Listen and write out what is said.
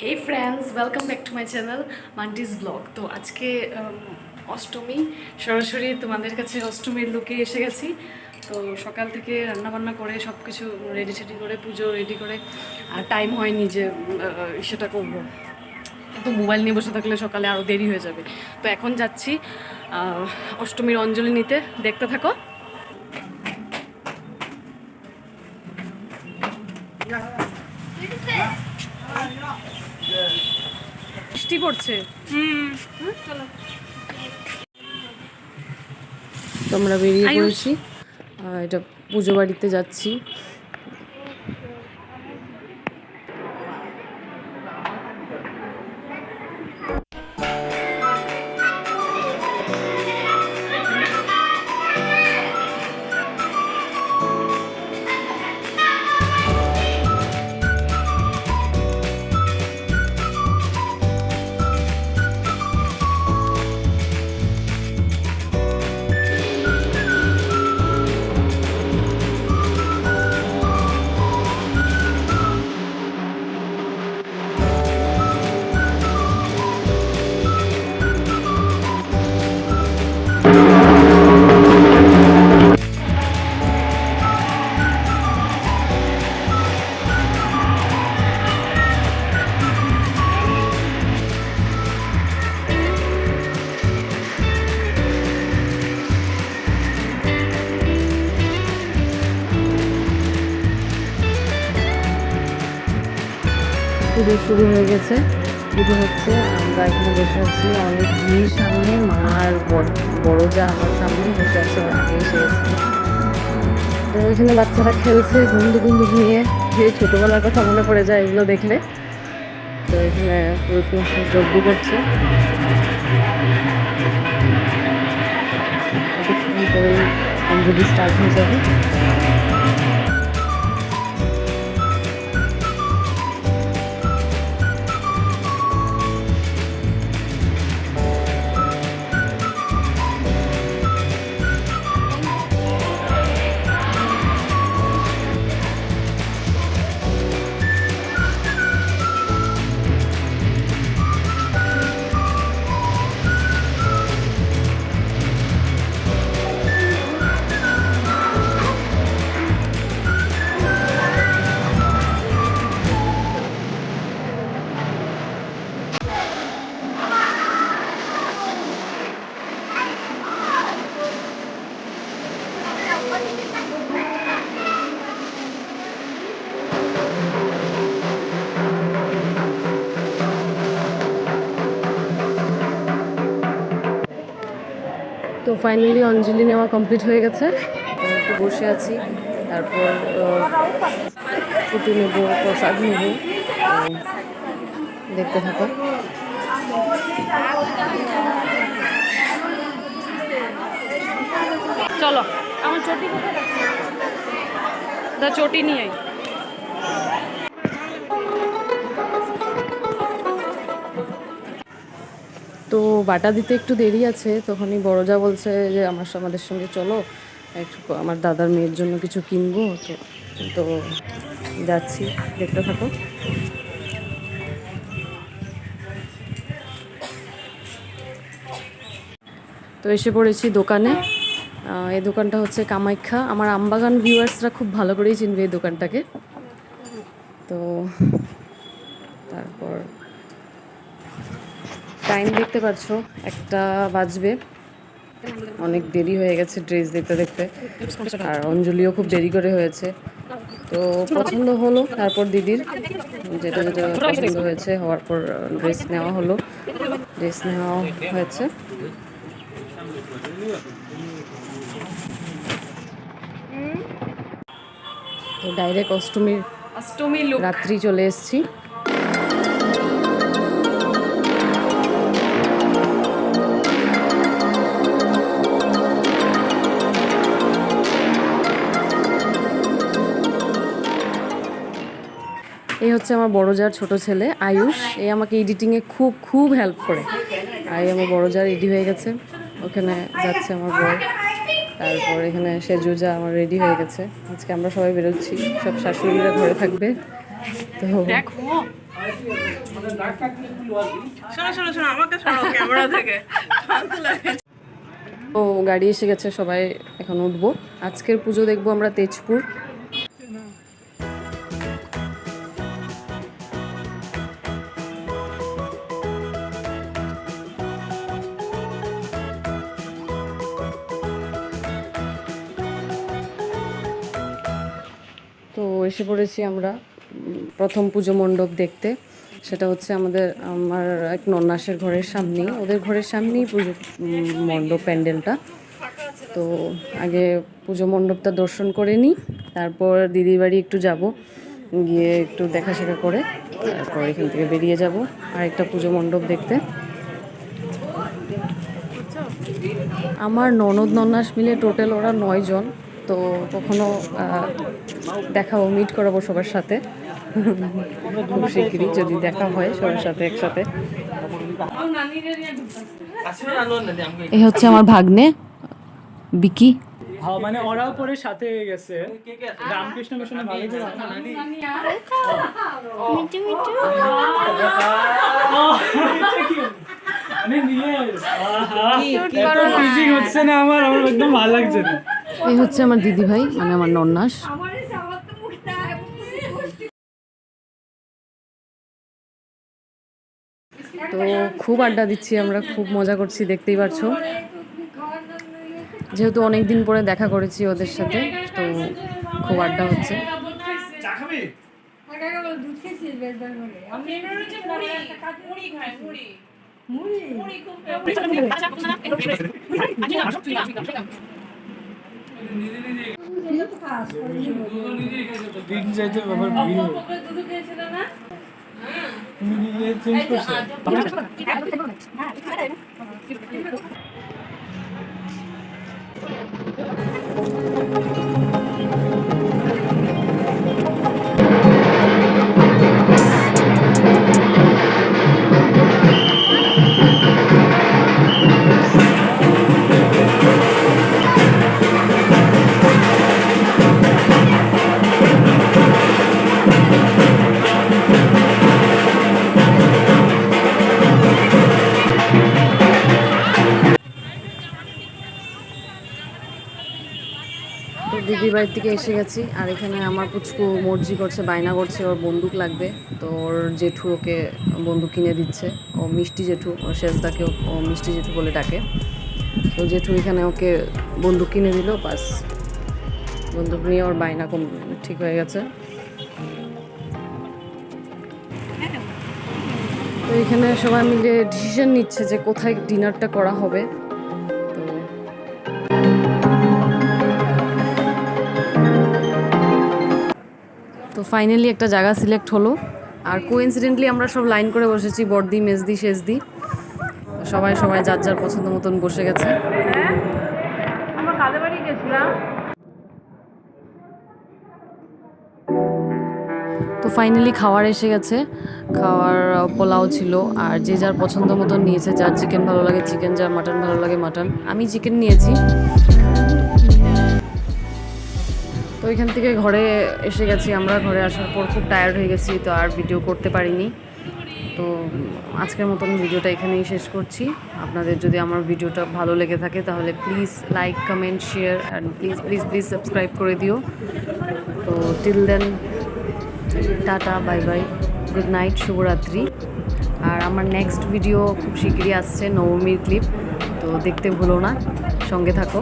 Hey friends, welcome back to my channel Mantis blog. তো আজকে অষ্টমী, সরাসরি তোমাদের কাছে অষ্টমীর লুকে এসে গেছি। তো সকাল থেকে রান্নাবান্না করে সব কিছু রেডি সেডি করে পুজো রেডি করে আর টাইম হয়নি যে সেটা করবো, কিন্তু মোবাইল নিয়ে বসে থাকলে সকালে আরও দেরি হয়ে যাবে। তো এখন যাচ্ছি অষ্টমীর অঞ্জলি নিতে, দেখতে থাকো। বৃষ্টি পড়ছে। চলো, তো আমরা বেরিয়ে পড়েছি, এটা পুজো বাড়িতে যাচ্ছি। পুজো শুরু হয়ে গেছে, পুজো হচ্ছে, আমরা এখানে বসে আছি। অনেক ভিড়, সামনে মা আর বড় যা আমার সামনে বসে আছে, আগে এসে গেছে। তো এখানে বাচ্চারা খেলছে বন্ধু বন্ধু নিয়ে, যে ছোটোবেলার কথা মনে পড়ে যায় এগুলো দেখলে। তো এখানে পুরো যজ্ঞ করছে, কিছুক্ষণ পরেই অঞ্জলি স্টার্ট হয়ে যাবে। তো ফাইনালি অঞ্জলি নেওয়া কমপ্লিট হয়ে গেছে, একটু বসে আছি। তারপর ফুটু নেব, প্রসাদ নেব, দেখতে থাকো। চলো, আমার চটি কোথায় দা, চটি নিয়ে আই। তো বাটা দিতে একটু দেরি আছে, তখনই বড়জা বলছে যে আমাদের সঙ্গে চলো, একটু আমার দাদার মেয়ের জন্য কিছু কিনবো। তো যাচ্ছি, দেখতে থাকো। তো এসে পড়েছি দোকানে। এই দোকানটা হচ্ছে কামাখ্যা। আমার আমবাগান ভিউয়ার্সরা খুব ভালো করেই চিনবে এই দোকানটাকে। তো তারপর টাইম দেখতে পাচ্ছ, 1টা বাজবে, অনেক দেরি হয়ে গেছে ড্রেস দেখতে দেখতে, আর অঞ্জলিও খুব দেরি করে হয়েছে। তো পছন্দ হলো, তারপর দিদির যেটা যেটা পছন্দ হয়েছে, হওয়ার পর ড্রেস নেওয়া হলো, ড্রেস নেওয়া হয়েছে। তো ডাইরেক্ট অষ্টমীর রাত্রি চলে এসেছি। এই হচ্ছে আমার বড় যার ছোট ছেলে আয়ুষ, এই আমাকে এডিটিংয়ে খুব খুব হেল্প করে। আর এই আমার বড় যা রেডি হয়ে গেছে, ওখানে যাচ্ছে আমার বর। তারপর এখানে সেজুজা আমার রেডি হয়ে গেছে। আজকে আমরা সবাই বেরোচ্ছি, সব শাশুড়িরা ঘরে থাকবে। তো দেখো শোনো শোনো শোনো, আমাকে শোনো ক্যামেরা থেকে ফালতু লাগে। তো গাড়ি এসে গেছে, সবাই এখন উঠবো। আজকের পুজো দেখবো আমরা তেজপুর। তো এসে পড়েছি আমরা প্রথম পুজো মণ্ডপ দেখতে। সেটা হচ্ছে আমার এক নন্নাসের ঘরের সামনেই, ওদের ঘরের সামনেই পুজো মণ্ডপ প্যান্ডেলটা। তো আগে পুজো মণ্ডপটা দর্শন করে নিই, তারপর দিদির বাড়ি একটু যাব, গিয়ে একটু দেখাশেখা করে তারপর এখান থেকে বেরিয়ে যাব আরেকটা পুজো মণ্ডপ দেখতে। আমার ননদ নন্নাস মিলে টোটাল ওরা 9 জন। তো কখনো দেখাবো, মিট করাবো সবার সাথে খুব শিগগিরই, যদি দেখা হয় সবার সাথে একসাথে। এই হচ্ছে আমার ভাগ্নে বিকি। হ্যাঁ মানে ওরাও পরে সাথে গেছে রামকৃষ্ণ মিশনে ভালো করে হচ্ছে না আমার একদম ভালো লাগছে না। এই হচ্ছে আমার দিদি ভাই, মানে আমার নন্নাস। তো খুব আড্ডা দিচ্ছি আমরা, খুব মজা করছি, দেখতেই পারছো। যেহেতু অনেক দিন পরে দেখা করেছি ওদের সাথে, তো খুব আড্ডা হচ্ছে। দিন যাইতে আবার ভিড় চেঞ্জ করছে। তো দিদির বাড়ির থেকে এসে গেছি, আর এখানে আমার পুচকু মর্জি করছে, বায়না করছে ওর বন্দুক লাগবে। তো ওর জেঠু ওকে বন্দুক কিনে দিচ্ছে। ও মিষ্টি জেঠু, ওর শেষদাকে ও মিষ্টি জেঠু বলে ডাকে। তো জেঠু এখানে ওকে বন্দুক কিনে দিল, বাস বন্দুক নিয়ে ওর বায়না কম ঠিক হয়ে গেছে। তো এখানে সবাই মিলে ডিসিশন নিচ্ছে যে কোথায় ডিনারটা করা হবে। তো ফাইনালি একটা জায়গা সিলেক্ট হলো, আর কোইন্সিডেন্টলি আমরা সব লাইন করে বসেছি, বর্দি মেজদি শেষদি, সবাই যার যার পছন্দ মতন বসে গেছে। তো ফাইনালি খাওয়ার এসে গেছে, খাওয়ার পোলাও ছিল, আর যে যার পছন্দ মতন নিয়েছে, যার চিকেন ভালো লাগে চিকেন, যার মাটন ভালো লাগে মাটন। আমি চিকেন নিয়েছি। তো এখান থেকে ঘরে এসে গেছি আমরা, ঘরে আসার পর খুব টায়ার্ড হয়ে গেছি, তো আর ভিডিও করতে পারিনি। তো আজকের মতন ভিডিওটা এখানেই শেষ করছি। আপনাদের যদি আমার ভিডিওটা ভালো লেগে থাকে তাহলে please like, comment, share and please subscribe করে দিও। তো till then tata, bye bye, good night, শুভরাত্রি। আর আমার নেক্সট ভিডিও খুব শিগগিরই আসছে, নবমীর ক্লিপ, তো দেখতে ভুলো না, সঙ্গে থাকো।